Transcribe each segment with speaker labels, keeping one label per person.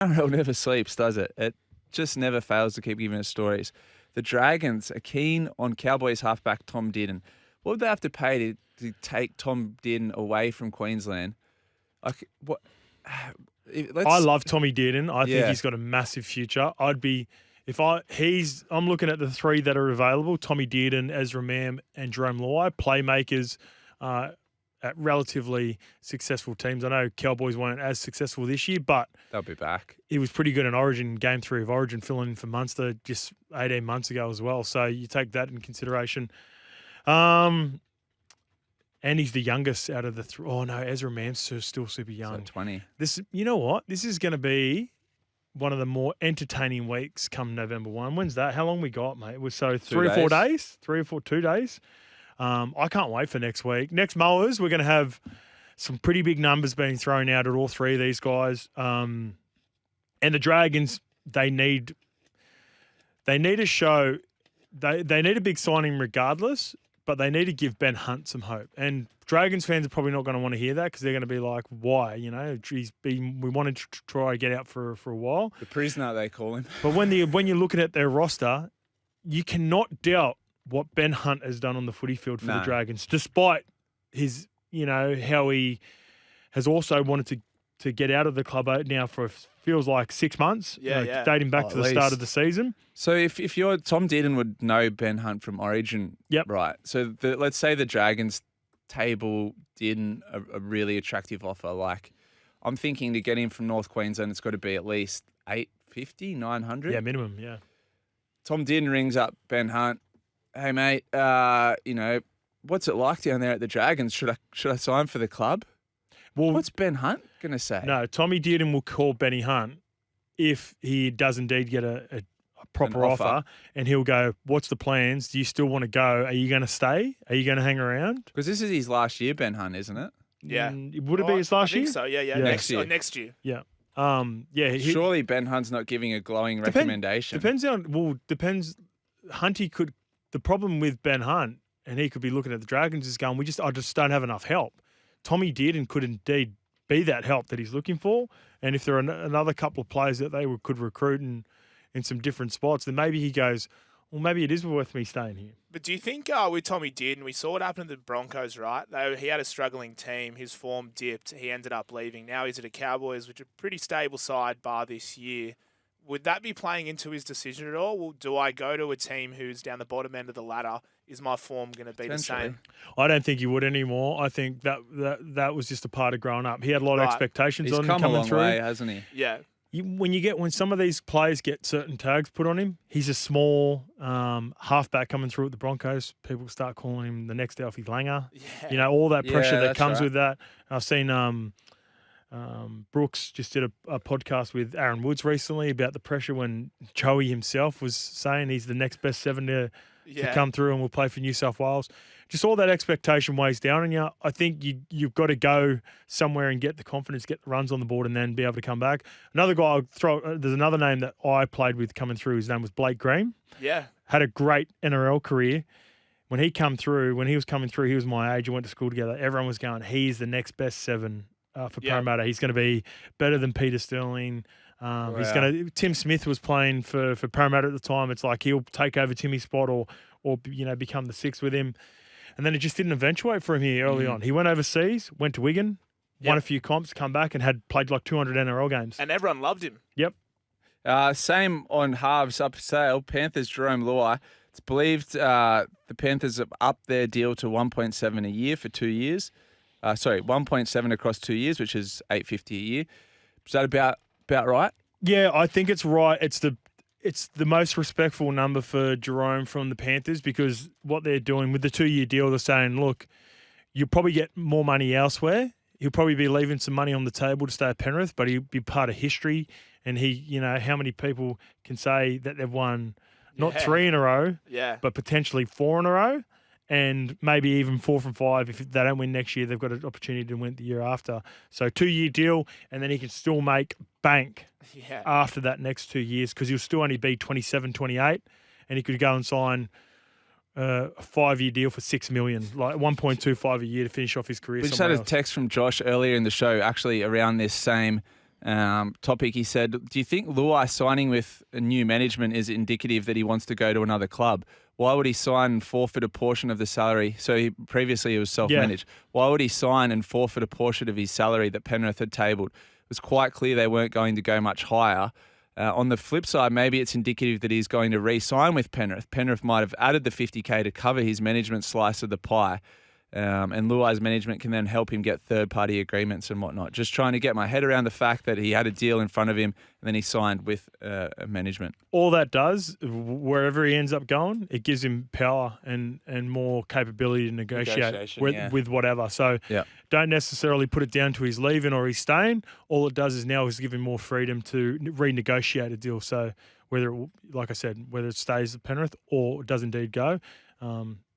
Speaker 1: NRL never sleeps, does it? It just never fails to keep giving us stories. The Dragons are keen on Cowboys halfback Tom Dearden. What would they have to pay to take Tom Dearden away from Queensland? Like, what?
Speaker 2: I love Tommy Dearden. I think he's got a massive future. I'm looking at the three that are available: Tommy Dearden, Ezra Mam, and Jerome Luai, playmakers at relatively successful teams. I know Cowboys weren't as successful this year, but
Speaker 1: they'll be back.
Speaker 2: He was pretty good in Origin, Game 3 of Origin, filling in for Munster just 18 months ago as well. So you take that in consideration. And he's the youngest out of the three. Oh, no, Ezra Mam's still super young.
Speaker 1: So 20.
Speaker 2: You know what? This is going to be one of the more entertaining weeks come November 1. When's that? How long we got, mate? It was 3 or 4 days? 2 days? I can't wait for next week. Next Mowers, we're going to have some pretty big numbers being thrown out at all three of these guys. And the Dragons, they need a show. They need a big signing regardless, but they need to give Ben Hunt some hope. And Dragons fans are probably not going to want to hear that because they're going to be like, why? You know, we wanted to try to get out for a while.
Speaker 1: The prisoner, they call him.
Speaker 2: But when you're looking at their roster, you cannot doubt what Ben Hunt has done on the footy field for the Dragons, despite his, how he has also wanted to get out of the club now for feels like 6 months, dating back to the start of the season.
Speaker 1: So if you're Tom Dearden would know Ben Hunt from Origin, right? So let's say the Dragons table Dearden a really attractive offer. Like I'm thinking to get him from North Queensland, it's got to be at least 850, 900.
Speaker 2: Yeah, minimum. Yeah.
Speaker 1: Tom Dearden rings up Ben Hunt. Hey mate, what's it like down there at the Dragons? Should I sign for the club? Well, what's Ben Hunt going to say?
Speaker 2: No, Tommy Dearden will call Benny Hunt if he does indeed get a proper offer, and he'll go, what's the plans? Do you still want to go? Are you going to stay? Are you going to hang around?
Speaker 1: Because this is his last year, Ben Hunt, isn't it?
Speaker 3: Yeah.
Speaker 2: Would it be his last year?
Speaker 3: I think so, yeah. Next year.
Speaker 2: Yeah.
Speaker 1: Surely Ben Hunt's not giving a glowing recommendation.
Speaker 2: Depends. Hunty could. The problem with Ben Hunt, and he could be looking at the Dragons, is going, I just don't have enough help. Tommy Dearden could indeed be that help that he's looking for. And if there are another couple of players that they could recruit in some different spots, then maybe he goes, well, maybe it is worth me staying here.
Speaker 3: But do you think with Tommy Dearden, we saw what happened to the Broncos, right? He had a struggling team. His form dipped. He ended up leaving. Now he's at the Cowboys, which are a pretty stable side bar this year. Would that be playing into his decision at all? Well, do I go to a team who's down the bottom end of the ladder? Is my form going to be the same?
Speaker 2: I don't think he would anymore. I think that was just a part of growing up. He had a lot of expectations on him coming through.
Speaker 1: He's come a long way, hasn't he?
Speaker 3: Yeah.
Speaker 2: When some of these players get certain tags put on him, he's a small halfback coming through at the Broncos. People start calling him the next Alfie Langer.
Speaker 3: Yeah.
Speaker 2: All that pressure that comes with that. I've seen Brooks just did a podcast with Aaron Woods recently about the pressure when Joey himself was saying he's the next best 7 to come through and will play for New South Wales. Just all that expectation weighs down on you. I think you've got to go somewhere and get the confidence, get the runs on the board, and then be able to come back. Another guy I'll throw. There's another name that I played with coming through. His name was Blake Green.
Speaker 3: Yeah,
Speaker 2: had a great NRL career. When he was coming through, he was my age. We went to school together. Everyone was going, he's the next best 7 for Parramatta. He's going to be better than Peter Sterling. Tim Smith was playing for Parramatta at the time. It's like he'll take over Timmy's spot or become the 6 with him. And then it just didn't eventuate for him here early on. He went overseas, went to Wigan, won a few comps, come back and had played like 200 NRL games.
Speaker 3: And everyone loved him.
Speaker 2: Yep.
Speaker 1: Same on halves up for sale. Panthers Jerome Luai. It's believed the Panthers have upped their deal to 1.7 a year for 2 years. 1.7 across 2 years, which is $850 a year. Is that about right?
Speaker 2: Yeah, I think it's right. It's the most respectful number for Jerome from the Panthers because what they're doing with the 2-year deal, they're saying, look, you'll probably get more money elsewhere. He'll probably be leaving some money on the table to stay at Penrith, but he'll be part of history. And how many people can say that they've won not 3 in a row, but potentially 4 in a row? And maybe even 4 from 5. If they don't win next year, they've got an opportunity to win the year after. So 2-year deal, and then he can still make bank after that next 2 years because he'll still only be 27, 28, and he could go and sign a 5-year deal for $6 million, like 1.25 a year to finish off his career.
Speaker 1: We just had a text from Josh earlier in the show, actually around this same topic, he said, do you think Luai signing with a new management is indicative that he wants to go to another club? Why would he sign and forfeit a portion of the salary? So previously he was self-managed. Why would he sign and forfeit a portion of his salary that Penrith had tabled? It was quite clear they weren't going to go much higher. On the flip side, maybe it's indicative that he's going to re-sign with Penrith. Penrith might have added the 50K to cover his management slice of the pie. And Luai's management can then help him get third-party agreements and whatnot. Just trying to get my head around the fact that he had a deal in front of him and then he signed with management.
Speaker 2: All that does, wherever he ends up going, it gives him power and more capability to negotiate with whatever. So don't necessarily put it down to his leaving or his staying. All it does is now is give him more freedom to renegotiate a deal. So whether, like I said, whether it stays at Penrith or does indeed go,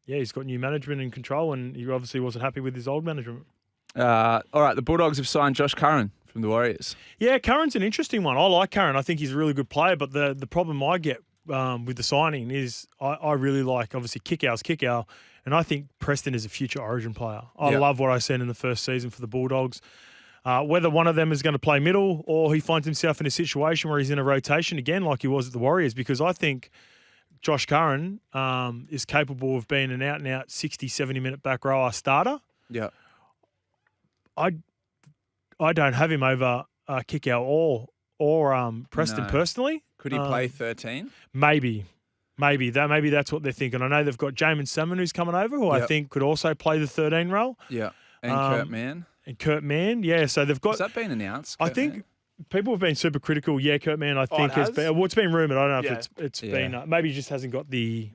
Speaker 2: he's got new management in control, and he obviously wasn't happy with his old management.
Speaker 1: All right, the Bulldogs have signed Josh Curran from the Warriors. Yeah,
Speaker 2: Curran's an interesting one. I like Curran. I think he's a really good player, but the problem I get with the signing is I really like, obviously, Kickow, and I think Preston is a future Origin player. I love what I seen in the first season for the Bulldogs. Whether one of them is going to play middle or he finds himself in a situation where he's in a rotation again like he was at the Warriors, because I think Josh Curran is capable of being an out-and-out 60, 70-minute back rower starter.
Speaker 1: Yeah.
Speaker 2: I don't have him over Kickow or Preston personally.
Speaker 1: Could he play 13?
Speaker 2: Maybe that's what they're thinking. I know they've got Jamin Salmon who's coming over, who I think could also play the 13 role.
Speaker 1: Yeah. And
Speaker 2: Kurt Mann. Yeah, so they've got...
Speaker 1: Has that been announced?
Speaker 2: I think... People have been super critical. Yeah, Kurt Mann, I think, has been... Well, it's been rumoured. I don't know if it's been... maybe he just hasn't got the...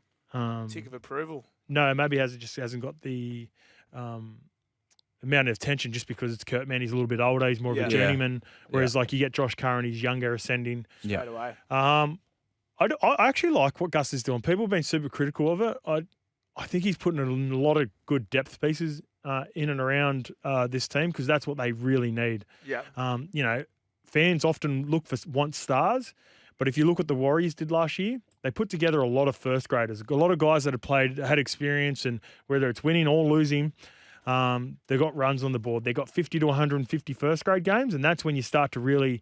Speaker 3: tick of approval.
Speaker 2: No, maybe he just hasn't got the amount of attention just because it's Kurt Mann. He's a little bit older. He's more of a journeyman. Whereas, like, you get Josh Curran, he's younger, ascending.
Speaker 3: Straight away.
Speaker 2: I actually like what Gus is doing. People have been super critical of it. I think he's putting a lot of good depth pieces in and around this team because that's what they really need.
Speaker 3: Yeah.
Speaker 2: Fans often want stars, but if you look what the Warriors did last year, they put together a lot of first graders, a lot of guys that had experience, and whether it's winning or losing, they got runs on the board. They got 50 to 150 first grade games, and that's when you start to really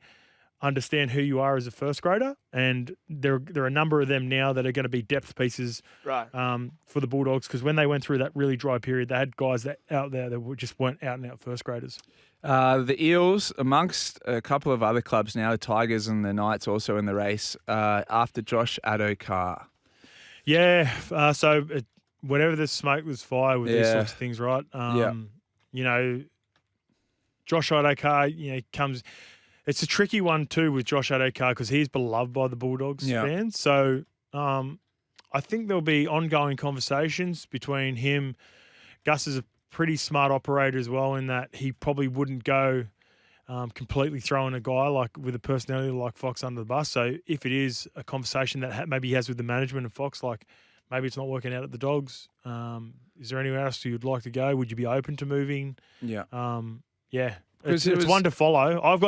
Speaker 2: understand who you are as a first grader. And there are a number of them now that are going to be depth pieces for the Bulldogs, because when they went through that really dry period, they had guys out there that just weren't out and out first graders.
Speaker 1: The Eels, amongst a couple of other clubs now, the Tigers and the Knights also in the race, after Josh Addo-Carr.
Speaker 2: Yeah, whenever the smoke was fire with these sorts of things, right? Josh Addo-Carr, comes... It's a tricky one too with Josh Addo-Carr because he's beloved by the Bulldogs fans. So I think there'll be ongoing conversations between him. Gus is a pretty smart operator as well in that he probably wouldn't go completely throwing a guy like with a personality like Fox under the bus. So if it is a conversation that maybe he has with the management of Fox, like maybe it's not working out at the Dogs, is there anywhere else you'd like to go? Would you be open to moving?
Speaker 1: Yeah.
Speaker 2: It's one to follow. I've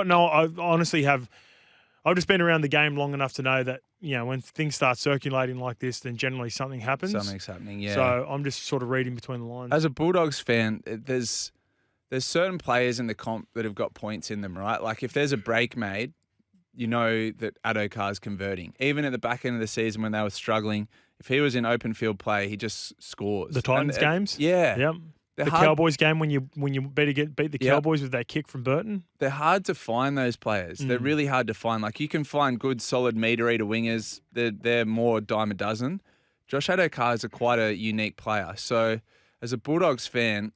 Speaker 2: just been around the game long enough to know that, when things start circulating like this, then generally something happens.
Speaker 1: Something's happening, yeah.
Speaker 2: So I'm just sort of reading between the lines.
Speaker 1: As a Bulldogs fan, there's certain players in the comp that have got points in them, right? Like if there's a break made, you know that Addo-Carr's converting. Even at the back end of the season when they were struggling, if he was in open field play, he just scores.
Speaker 2: The Titans games?
Speaker 1: Yeah.
Speaker 2: Yep. The Cowboys game when you beat the Cowboys with that kick from Burton.
Speaker 1: They're hard to find, those players. They're really hard to find. Like you can find good, solid meter eater wingers. They're more dime a dozen. Josh Addo-Carr is quite a unique player. So as a Bulldogs fan,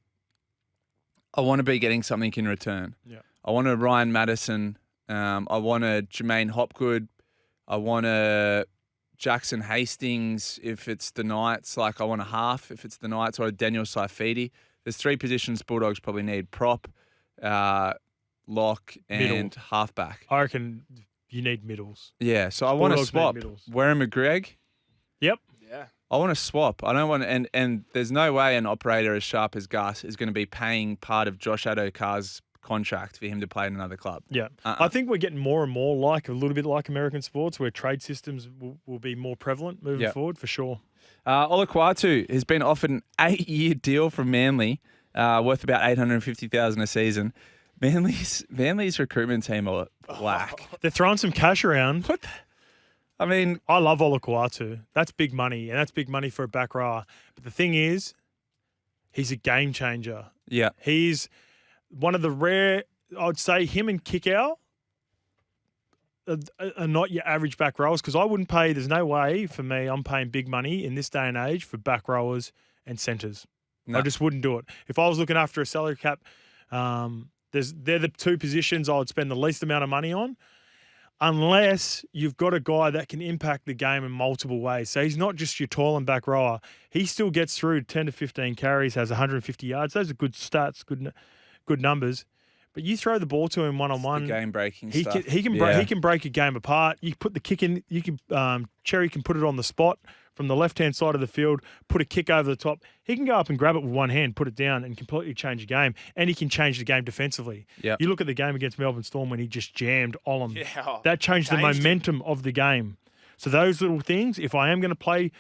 Speaker 1: I want to be getting something in return.
Speaker 2: Yeah.
Speaker 1: I want a Ryan Madison. I want a Jermaine Hopgood. I want a Jackson Hastings if it's the Knights. Like I want a half if it's the Knights, or a Daniel Saifidi. There's three positions Bulldogs probably need: prop, lock, and halfback.
Speaker 2: I reckon you need middles.
Speaker 1: Yeah, so I want to swap. Warren McGregor.
Speaker 2: Yep.
Speaker 3: Yeah.
Speaker 1: I want to swap. I don't want to, and there's no way an operator as sharp as Gus is going to be paying part of Josh Addo-Carr's contract for him to play in another club.
Speaker 2: Yeah. I think we're getting more and more a little bit like American sports, where trade systems will be more prevalent moving forward, for sure.
Speaker 1: Olaquatu has been offered an 8-year deal from Manly, worth about $850,000 a season. Manly's recruitment team are whack.
Speaker 2: They're throwing some cash around.
Speaker 1: What? I mean,
Speaker 2: I love Olakuatu. That's big money, and that's big money for a back rower. But the thing is, he's a game changer.
Speaker 1: yeah.
Speaker 2: He's one of the rare, I'd say him and Kickow are not your average back rowers, because I wouldn't pay, there's no way for me, I'm paying big money in this day and age for back rowers and centres.
Speaker 1: No.
Speaker 2: I just wouldn't do it. If I was looking after a salary cap, they're the two positions I would spend the least amount of money on, unless you've got a guy that can impact the game in multiple ways. So he's not just your tall and back rower. He still gets through 10 to 15 carries, has 150 yards. Those are good stats, good numbers. But you throw the ball to him one-on-one.
Speaker 1: Game breaking
Speaker 2: He
Speaker 1: stuff.
Speaker 2: can break a game apart. You put the kick in. Cherry can put it on the spot from the left-hand side of the field, put a kick over the top. He can go up and grab it with one hand, put it down, and completely change the game. And he can change the game defensively.
Speaker 1: Yep.
Speaker 2: You look at the game against Melbourne Storm when he just jammed Olam.
Speaker 3: Yeah,
Speaker 2: That changed the momentum of the game. So those little things, if I am going to play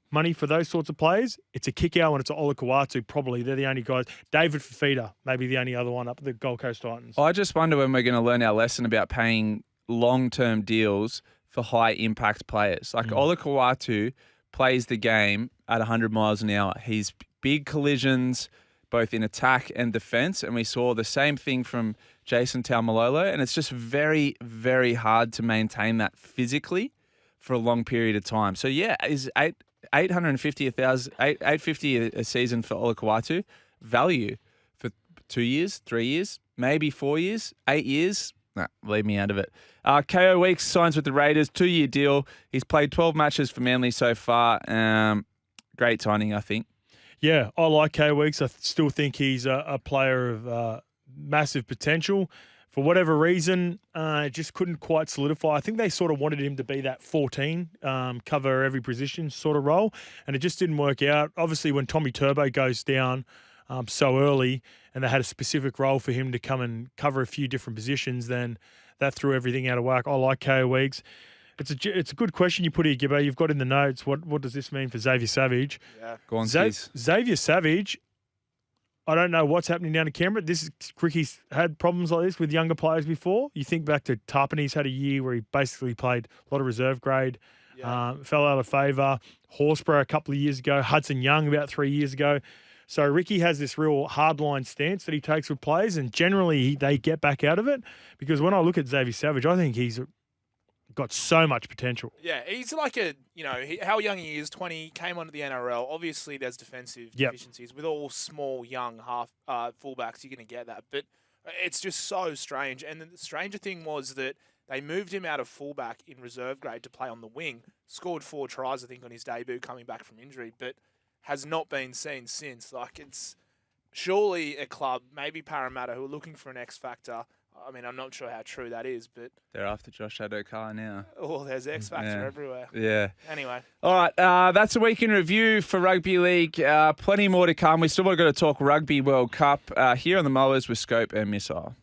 Speaker 2: money for those sorts of players, it's a Kickow and it's a Olakuatu, probably. They're the only guys. David Fafita, maybe the only other one up at the Gold Coast Titans.
Speaker 1: I just wonder when we're going to learn our lesson about paying long-term deals for high-impact players. Like Olakuatu plays the game at 100 miles an hour. He's big collisions, both in attack and defense, and we saw the same thing from Jason Taumalolo, and it's just very, very hard to maintain that physically for a long period of time. So, yeah, is 850 a season for Olakuatu value for 2 years, 3 years, maybe 4 years, 8 years? Nah, leave me out of it. KO Weeks signs with the Raiders, 2-year deal. He's played 12 matches for Manly so far. Great signing, I think.
Speaker 2: Yeah, I like K Weeks. I still think he's a player of massive potential. For whatever reason, just couldn't quite solidify. I think they sort of wanted him to be that 14, cover every position sort of role, and it just didn't work out. Obviously, when Tommy Turbo goes down so early and they had a specific role for him to come and cover a few different positions, then that threw everything out of whack. I like K Weeks. It's a good question you put here, Gibbo. You've got in the notes, what does this mean for Xavier Savage?
Speaker 3: Yeah.
Speaker 1: Go on,
Speaker 2: Xavier Savage, I don't know what's happening down in Canberra. Cricky's had problems like this with younger players before. You think back to Tarpany's had a year where he basically played a lot of reserve grade, fell out of favour. Horsburgh a couple of years ago. Hudson Young about 3 years ago. So Ricky has this real hardline stance that he takes with players, and generally they get back out of it. Because when I look at Xavier Savage, I think he's got so much potential.
Speaker 3: Yeah, he's like how young he is, 20, came onto the NRL. Obviously, there's defensive deficiencies. With all small, young half fullbacks, you're going to get that. But it's just so strange. And the stranger thing was that they moved him out of fullback in reserve grade to play on the wing. Scored 4 tries, I think, on his debut coming back from injury, but has not been seen since. Like, it's surely a club, maybe Parramatta, who are looking for an X factor. I mean, I'm not sure how true that is, but
Speaker 1: They're after Josh Adokar now.
Speaker 3: oh, there's X factor everywhere.
Speaker 1: Yeah.
Speaker 3: Anyway.
Speaker 1: All right, that's a week in review for Rugby League. Plenty more to come. We still got to talk Rugby World Cup here on the Mowers with Scope and Missile.